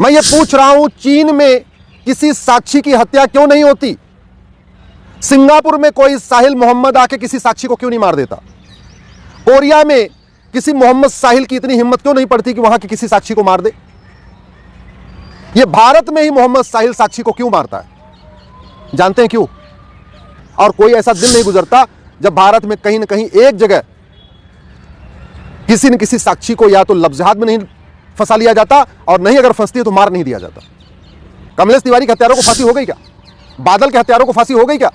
मैं ये पूछ रहा हूं, चीन में किसी साक्षी की हत्या क्यों नहीं होती? सिंगापुर में कोई साहिल मोहम्मद आके किसी साक्षी को क्यों नहीं मार देता? कोरिया में किसी मोहम्मद साहिल की इतनी हिम्मत क्यों नहीं पड़ती कि वहां के किसी साक्षी को मार दे? ये भारत में ही मोहम्मद साहिल साक्षी को क्यों मारता है? जानते हैं क्यों? और कोई ऐसा दिन नहीं गुजरता जब भारत में कहीं ना कहीं एक जगह किसी न किसी साक्षी को या तो लफ्ज़ात में नहीं फंसा लिया जाता, और नहीं अगर फंसती है तो मार नहीं दिया जाता। कमलेश तिवारी के हत्यारों को फांसी हो गई क्या? बादल के हत्यारों को फांसी हो गई क्या?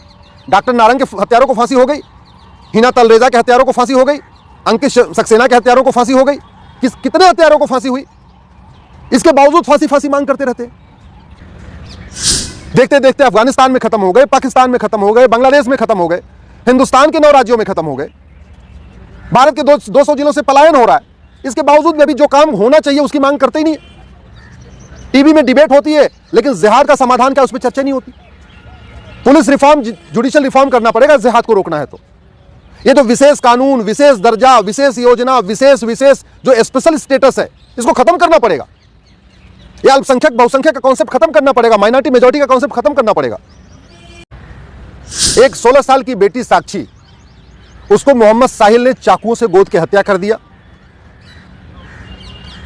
डॉक्टर नारंग के हत्यारों को फांसी हो गई? हिना तलरेजा के हत्यारों को फांसी हो गई? अंकित सक्सेना के हत्यारों को फांसी हो गई? कितने हत्यारों को फांसी हुई? इसके बावजूद फांसी मांग करते रहते। देखते देखते अफगानिस्तान में खत्म हो गए, पाकिस्तान में खत्म हो गए, बांग्लादेश में खत्म हो गए, हिंदुस्तान के 9 राज्यों में खत्म हो गए। भारत के 200 जिलों से पलायन हो रहा है। इसके बावजूद भी अभी जो काम होना चाहिए उसकी मांग करते ही नहीं। टीवी में डिबेट होती है, लेकिन जिहाद का समाधान क्या, उस पर चर्चा नहीं होती। पुलिस रिफॉर्म, जुडिशियल रिफॉर्म करना पड़ेगा जिहाद को रोकना है तो। ये जो विशेष कानून, विशेष दर्जा, विशेष योजना, विशेष जो स्पेशल स्टेटस है, इसको खत्म करना पड़ेगा। ये अल्पसंख्यक बहुसंख्यक का कॉन्सेप्ट खत्म करना पड़ेगा, माइनॉरिटी मेजॉरिटी का कॉन्सेप्ट खत्म करना पड़ेगा। एक 16 साल की बेटी साक्षी, उसको मोहम्मद साहिल ने चाकुओं से गोद के हत्या कर दिया।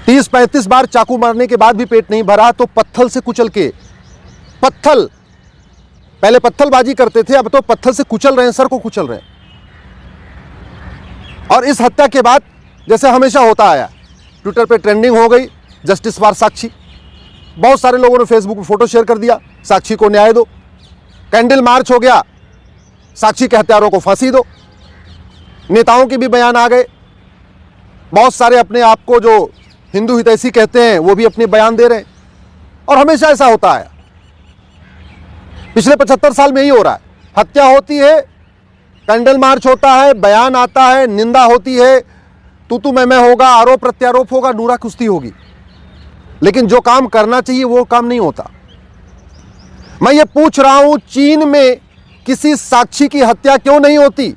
30-35 बार चाकू मारने के बाद भी पेट नहीं भरा तो पत्थर से कुचल के, पहले पत्थरबाजी करते थे, अब तो पत्थर से कुचल रहे हैं, सर को कुचल रहे हैं। और इस हत्या के बाद जैसे हमेशा होता आया, ट्विटर पे ट्रेंडिंग हो गई जस्टिस फॉर साक्षी। बहुत सारे लोगों ने फेसबुक पे फोटो शेयर कर दिया, साक्षी को न्याय दो। कैंडल मार्च हो गया, साक्षी के हत्यारों को फांसी दो। नेताओं के भी बयान आ गए, बहुत सारे अपने आप को जो हिंदू हितैषी कहते हैं वो भी अपने बयान दे रहे हैं। और हमेशा ऐसा होता है, पिछले 75 साल में ही हो रहा है। हत्या होती है, कैंडल मार्च होता है, बयान आता है, निंदा होती है, तू मैं होगा, आरोप प्रत्यारोप होगा, नूरा कुश्ती होगी, लेकिन जो काम करना चाहिए वो काम नहीं होता। मैं ये पूछ रहा हूं, चीन में किसी साक्षी की हत्या क्यों नहीं होती?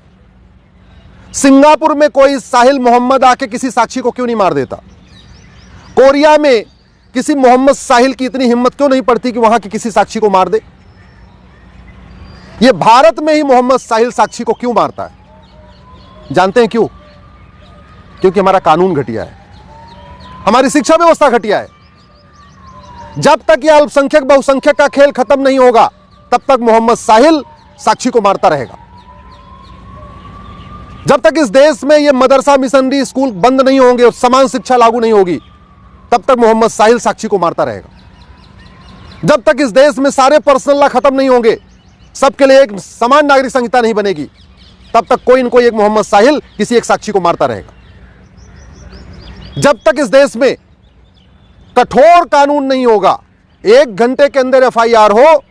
सिंगापुर में कोई साहिल मोहम्मद आके किसी साक्षी को क्यों नहीं मार देता? कोरिया में किसी मोहम्मद साहिल की इतनी हिम्मत क्यों नहीं पड़ती कि वहां के किसी साक्षी को मार दे? ये भारत में ही मोहम्मद साहिल साक्षी को क्यों मारता है? जानते हैं क्यों? क्योंकि हमारा कानून घटिया है, हमारी शिक्षा व्यवस्था घटिया है। जब तक यह अल्पसंख्यक बहुसंख्यक का खेल खत्म नहीं होगा, तब तक मोहम्मद साहिल साक्षी को मारता रहेगा। जब तक इस देश में ये मदरसा मिशनरी स्कूल बंद नहीं होंगे और समान शिक्षा लागू नहीं होगी, तब तक मोहम्मद साहिल साक्षी को मारता रहेगा। जब तक इस देश में सारे पर्सनल लॉ खत्म नहीं होंगे, सबके लिए एक समान नागरिक संहिता नहीं बनेगी, तब तक कोई न कोई एक मोहम्मद साहिल किसी एक साक्षी को मारता रहेगा। जब तक इस देश में कठोर कानून नहीं होगा, 1 घंटे के अंदर FIR हो,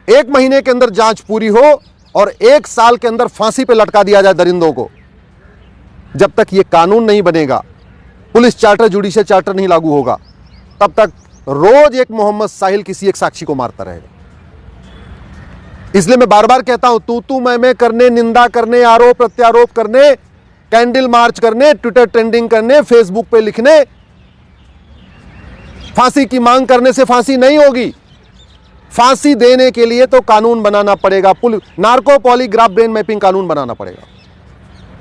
1 महीने के अंदर जांच पूरी हो और 1 साल के अंदर फांसी पे लटका दिया जाए दरिंदों को, जब तक ये कानून नहीं बनेगा, पुलिस चार्टर, जुडिशियल चार्टर नहीं लागू होगा, तब तक रोज एक मोहम्मद साहिल किसी एक साक्षी को मारता रहेगा। इसलिए मैं बार बार कहता हूं, तू मैं करने, निंदा करने, आरोप प्रत्यारोप करने, कैंडल मार्च करने, ट्विटर ट्रेंडिंग करने, फेसबुक पे लिखने, फांसी की मांग करने से फांसी नहीं होगी। फांसी देने के लिए तो कानून बनाना पड़ेगा, नार्को पॉलीग्राफ ब्रेन मैपिंग कानून बनाना पड़ेगा।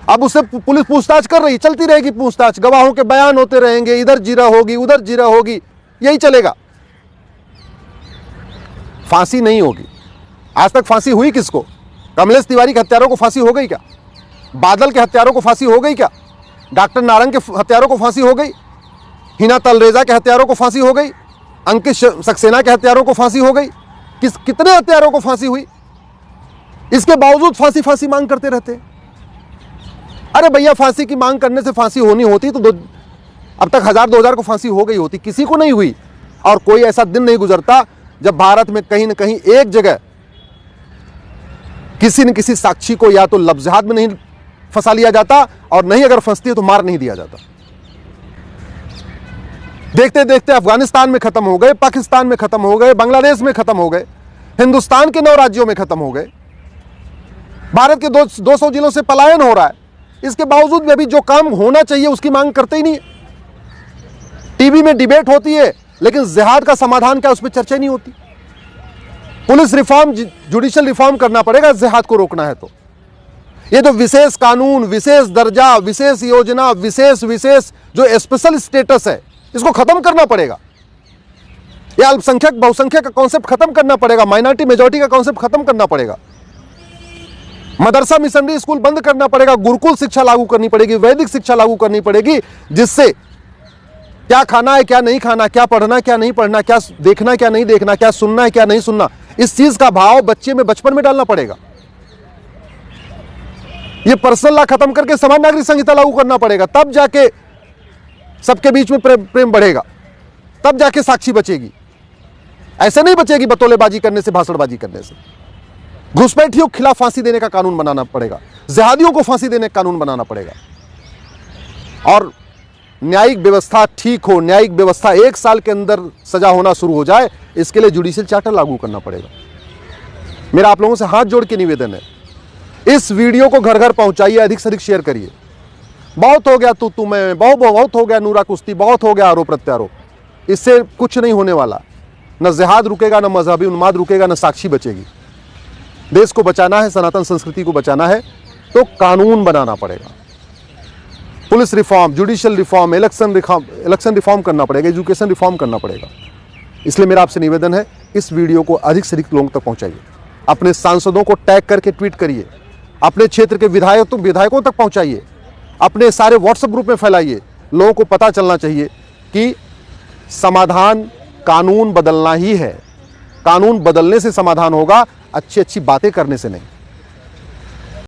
अब उससे पुलिस पूछताछ कर रही, चलती रहेगी पूछताछ, गवाहों के बयान होते रहेंगे, इधर जीरा होगी, उधर जीरा होगी, यही चलेगा, फांसी नहीं होगी। आज तक फांसी हुई किसको? कमलेश तिवारी के हत्यारों को फांसी हो गई क्या? बादल के हत्यारों को फांसी हो गई क्या? डॉक्टर नारंग के हत्यारों को फांसी हो गई? हिना तलरेजा के हत्यारों को फांसी हो गई? अंकित सक्सेना के हत्यारों को फांसी हो गई? कितने हत्यारों को फांसी हुई? इसके बावजूद फांसी मांग करते रहते। अरे भैया, फांसी की मांग करने से फांसी होनी होती तो अब तक 1000-2000 को फांसी हो गई होती, किसी को नहीं हुई। और कोई ऐसा दिन नहीं गुजरता जब भारत में कहीं ना कहीं एक जगह किसी न किसी साक्षी को या तो लफ्ज़ात में नहीं फंसा लिया जाता, और नहीं अगर फंसती है तो मार नहीं दिया जाता। देखते देखते अफगानिस्तान में खत्म हो गए, पाकिस्तान में खत्म हो गए, बांग्लादेश में खत्म हो गए, हिंदुस्तान के 9 राज्यों में खत्म हो गए। भारत के 200 जिलों से पलायन हो रहा है। इसके बावजूद भी अभी जो काम होना चाहिए उसकी मांग करते ही नहीं। टीवी में डिबेट होती है, लेकिन जिहाद का समाधान क्या, उस पर चर्चा नहीं होती। पुलिस रिफॉर्म, जुडिशियल रिफॉर्म करना पड़ेगा जिहाद को रोकना है तो। ये जो विशेष कानून, विशेष दर्जा, विशेष योजना, विशेष जो स्पेशल स्टेटस है, इसको खत्म करना पड़ेगा। ये अल्पसंख्यक बहुसंख्यक का कॉन्सेप्ट खत्म करना पड़ेगा, माइनॉरिटी मेजॉरिटी का कॉन्सेप्ट खत्म करना पड़ेगा। मदरसा मिशनरी स्कूल बंद करना पड़ेगा, गुरुकुल शिक्षा लागू करनी पड़ेगी, वैदिक शिक्षा लागू करनी पड़ेगी, जिससे क्या खाना है क्या नहीं खाना, क्या पढ़ना क्या नहीं पढ़ना, क्या देखना क्या नहीं देखना, क्या सुनना है क्या नहीं सुनना, इस चीज का भाव बच्चे में बचपन में डालना पड़ेगा। ये पर्सनल लॉ खत्म करके समान नागरिक संहिता लागू करना पड़ेगा, तब जाके सबके बीच में प्रेम बढ़ेगा, तब जाके साक्षी बचेगी। ऐसे नहीं बचेगी बतौलेबाजी करने से, भाषणबाजी करने से। घुसपैठियों के खिलाफ फांसी देने का कानून बनाना पड़ेगा, जिहादियों को फांसी देने का कानून बनाना पड़ेगा। और न्यायिक व्यवस्था ठीक हो, न्यायिक व्यवस्था 1 साल के अंदर सजा होना शुरू हो जाए, इसके लिए जुडिशियल चार्टर लागू करना पड़ेगा। मेरा आप लोगों से हाथ जोड़ के निवेदन है, इस वीडियो को घर घर पहुंचाइए, अधिक से अधिक शेयर करिए। बहुत हो गया तू मैं, बहुत हो गया नूरा कुश्ती, बहुत हो गया आरोप प्रत्यारोप। इससे कुछ नहीं होने वाला। न जिहाद रुकेगा, न मजहबी उन्माद रुकेगा, न साक्षी बचेगी। देश को बचाना है, सनातन संस्कृति को बचाना है, तो कानून बनाना पड़ेगा। Police reform, judicial reform, election reform करना पड़ेगा, एजुकेशन रिफॉर्म करना पड़ेगा। इसलिए मेरा आपसे निवेदन है, इस वीडियो को अधिक से अधिक लोगों तक पहुंचाइए। अपने सांसदों को टैग करके ट्वीट करिए, अपने क्षेत्र के विधायकों तक पहुंचाइए, अपने सारे व्हाट्सएप ग्रुप में फैलाइए। लोगों को पता चलना चाहिए कि समाधान कानून बदलना ही है। कानून बदलने से समाधान होगा, अच्छी अच्छी बातें करने से नहीं।